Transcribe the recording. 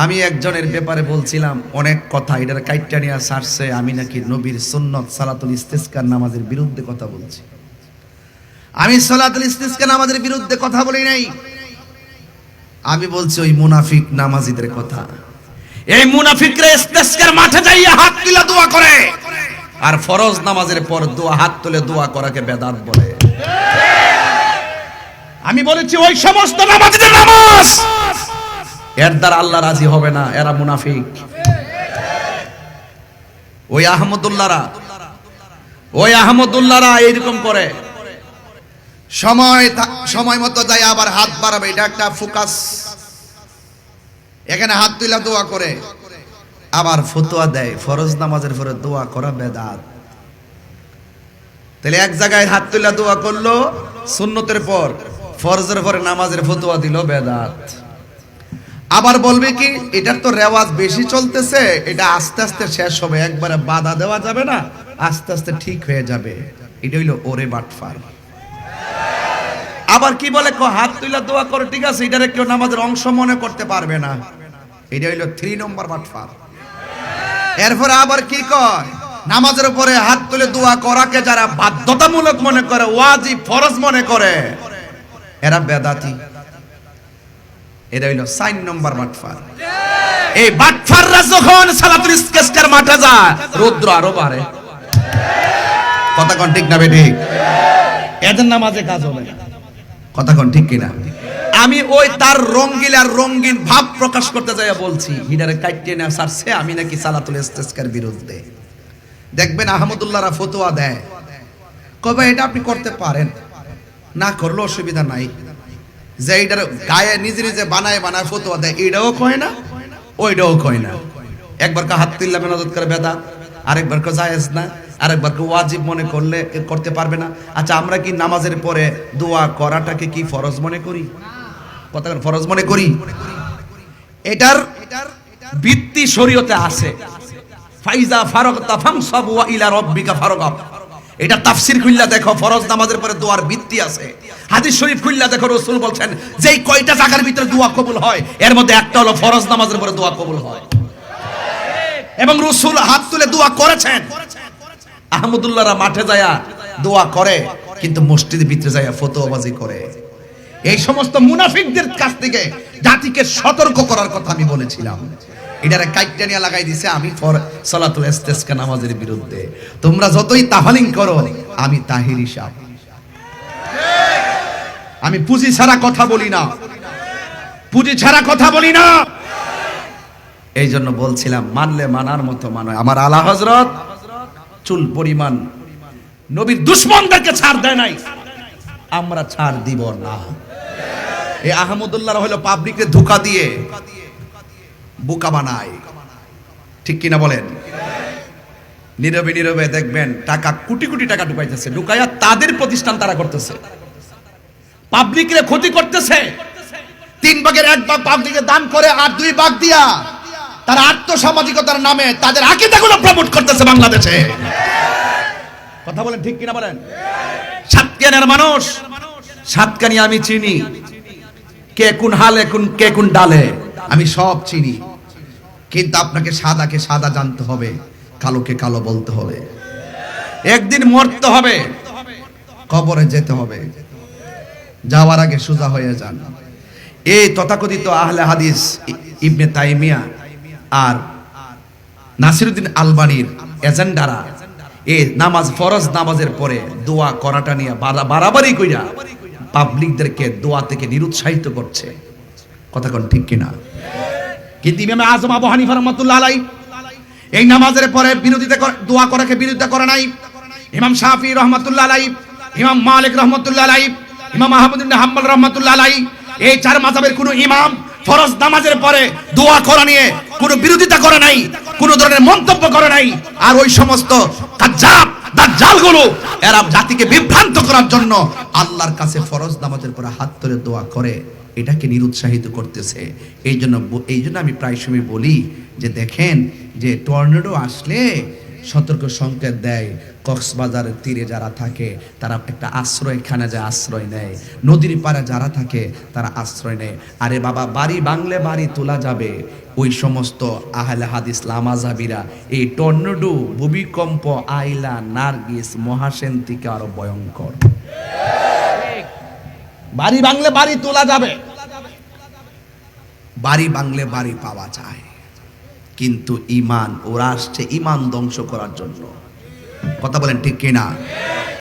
আমি একজনের ব্যাপারে বলছিলাম অনেক কথা, এটার কাইটটা নিয়ে সারছে আমি নাকি নবীর সুন্নত সালাতুল ইস্তিসকার নামাজের বিরুদ্ধে কথা বলছি। আমি সালাতুল ইস্তিসকার নামাজের বিরুদ্ধে কথা বলি নাই, আমি বলছি ওই মুনাফিক নামাজিদের কথা। এই মুনাফিকরা ইস্তিসকার মাঠে যাইয়া হাত তুলে দোয়া করে, আর ফরজ নামাজের পর দোয়া হাত তুলে দোয়া করাকে বেদাত বলে। আমি বলেছি ওই সমস্ত নামাজিদের নামাজ এর দ্বারা আল্লাহ রাজি হবে না, এরা মুনাফিক। ওই আহমদুল্লাহরা এইরকম করে, সময় মতো যায় আবার হাত বাড়াবে, এটা একটা ফোকাস। এখানে হাত তুলে দোয়া করে, আবার ফতোয়া দেয় ফরজ নামাজের পরে দোয়া করা বেদাত। তাহলে এক জায়গায় হাত তুলে দোয়া করলো সুন্নতের পর, ফরজের পরে নামাজের ফতোয়া দিল বেদাত। আবার বলবে কি এটার তো রেওয়াজ বেশি চলতেছে, এটা আস্তে আস্তে শেষ হবে, একবারে বাধা দেওয়া যাবে না, আস্তে আস্তে ঠিক হয়ে যাবে। এটা হইলো ওরে বাটফার। আবার কি বলে হাত তুলে দোয়া করে, ঠিক আছে, এটারে কেউ নামাজের অংশ মনে করতে পারবে না, এটা হইলো 3 নম্বর বাটফার। এরপরে আবার কি কয়, নামাজের উপরে হাত তুলে দোয়া করাকে যারা বাধ্যতামূলক মনে করে, ওয়াজিব ফরজ মনে করে, এরা বেদাতি। এটা হইলো 4 নম্বর বাটফার। এই বাটফাররা যখন সালাতুল ইস্তিসকার মাঠে যায়, রৌদ্র আরো বাড়ে। কথা কোন ঠিক না বেঠিক? এদের নামাজে কাজ হবে না। কথা কোন ঠিক কিনা? আমি ওই তার রঙিন ভাব প্রকাশ করতে যাই বলছি হিডারে কাইটে না সারছে আমি নাকি সালাতুল ইস্তিসকার বিরুদ্ধে। দেখবেন আহমদুল্লাহরা ফতোয়া দেয়, কবে এটা আপনি করতে পারেন, না করলে অসুবিধা নাই। যে এটার গায়ে নিজে নিজে বানায় ফতোয়া দেয়, এটাও কয় না ওইটাও কয় না। একবার কা হাত তুললে মেনাজত করে বেদাত, আরেকবার কা জায়েজ না, আরেকবার কা ওয়াজিব মনে করলে করতে পারবে না। আচ্ছা আমরা কি নামাজের পরে দোয়া করাটাকে কি ফরজ মনে করি? কথা ফরজ মনে করি? এটার ভিত্তি শরীয়তে আছে। ফাইজা ফারাগতা ফানসাব ওয়া ইলা রাব্বিকা ফারগাব। এটা তাফসীর খুললা দেখো, ফরজ নামাজের পরে দোয়ার ভিত্তি আছে। হাদিস শরীফ খুললা দেখো, রাসূল বলছেন যেই কয়টা জায়গার ভিতরে দোয়া কবুল হয় এর মধ্যে একটা হলো ফরজ নামাজের পরে দোয়া কবুল হয়, এবং রাসূল হাত তুলে দোয়া করেছেন। আহমদুল্লাহরা মাঠে যায়া দোয়া করে, কিন্তু মসজিদের ভিতরে যায়া ফতোয়াবাজি করে। এই সমস্ত মুনাফিকদের কাছ থেকে জাতিকে সতর্ক করার কথা আমি বলেছিলাম। এটারে কাইটটা নিয়ে লাগাই দিছে আমি সালাতুল ইস্তিসকা নামাজের বিরুদ্ধে। তোমরা যতই তাহলিং করো, আমি তাহিরি সাহেব, আমি পুঁজি ছাড়া কথা বলি না, পুঁজি ছাড়া কথা বলি না। এই জন্য বলছিলাম মানলে মানার মতো মানো। আমার আলা হযরত চুল পরিমাণ নবীর দুশমনদেরকে ছাড় দেয় নাই, আমরা ছাড় দিব না। এই আহমদুল্লাহরা হলো পাবলিককে ধোঁকা দিয়ে বোকা বানায়, ঠিক কিনা বলেন? নীরবে নীরবে দেখবেন টাকা কোটি কোটি টাকা ঢুকাইতেছে, ঢুকাইয়া তাদের প্রতিষ্ঠান তারা করতেছে, পাবলিকের ক্ষতি করতেছে। 3 ভাগের 1 ভাগ পাবলিকে দান করে, আর 2 ভাগ দিয়া তারা আত্মসামাজিকতার নামে তাদের আকীদাগুলো প্রমোট করতেছে বাংলাদেশে। কথা বলেন ঠিক কিনা বলেন? সাতকানিয়ার মানুষ, সাতকানিয়া আমি চিনি, কে কোন হালে কে কোন ডালে আমি সব চিনি, কিন্তু আপনাকে সাদাকে সাদা জানতে হবে, কালোকে কালো বলতে হবে। একদিন মরতে হবে, কবরে যেতে হবে, যাওয়ার আগে সোজা হয়ে যান। এই তথাকথিত আহলে হাদিস ইবনে তাইমিয়া আর নাসিরউদ্দিন আলবানীর এজেন্ডারা এই নামাজ ফরজ নামাজের পরে দোয়া করাটা নিয়ে বাড়াবাড়ি কইরা পাবলিকদেরকে দোয়া থেকে নিরুৎসাহিত করছে। কথা কোন ঠিক কিনা? কিন্তু ইমাম আযম আবু হানিফা রাহমাতুল্লাহ আলাইহি এই নামাজের পরে বিরোধিতা দোয়া করাকে বিরোধিতা করে নাই। ইমাম শাফি রাহমাতুল্লাহ আলাইহি, ইমাম মালিক রাহমাতুল্লাহ আলাইহি, ইমাম আহমদ ইবনে হাম্বল রাহমাতুল্লাহ আলাইহি, এই 4 মাযহাবের কোনো ইমাম ফরজ নামাজের পরে দোয়া করা নিয়ে কোনো বিরোধিতা করে নাই, কোনো ধরনের মন্তব্য করে নাই। আর ওই সমস্ত কাজ্জাব দাজ্জালগুলো এরা জাতিকে বিভ্রান্ত করার জন্য আল্লাহর কাছে ফরজ নামাজের পরে হাত তুলে দোয়া করে, এটাকে নিরুৎসাহিত করতেছে। এই জন্য আমি প্রায় সময় বলি যে দেখেন যে টর্নেডো আসলে সতর্ক সংকেত দেয়, কক্সবাজারের তীরে যারা থাকে তারা একটা আশ্রয়খানে যায় আশ্রয় নেয়, নদীর পাড়ে যারা থাকে তারা আশ্রয় নেয়। আরে বাবা, বাড়ি বাংলে বাড়ি তোলা যাবে, ওই সমস্ত আহলে হাদিস লামাজাবিরা এই টর্নেডো, ভূমিকম্প, আইলা, নার্গিস, মহাসেন থেকে আরো ভয়ঙ্কর। বাড়ি বাংলে বাড়ি তোলা যাবে, বাড়ি বাংলে বাড়ি পাওয়া যায়, কিন্তু ইমান, ওরা আসছে ইমান ধ্বংস করার জন্য। কথা বলেন ঠিক কিনা?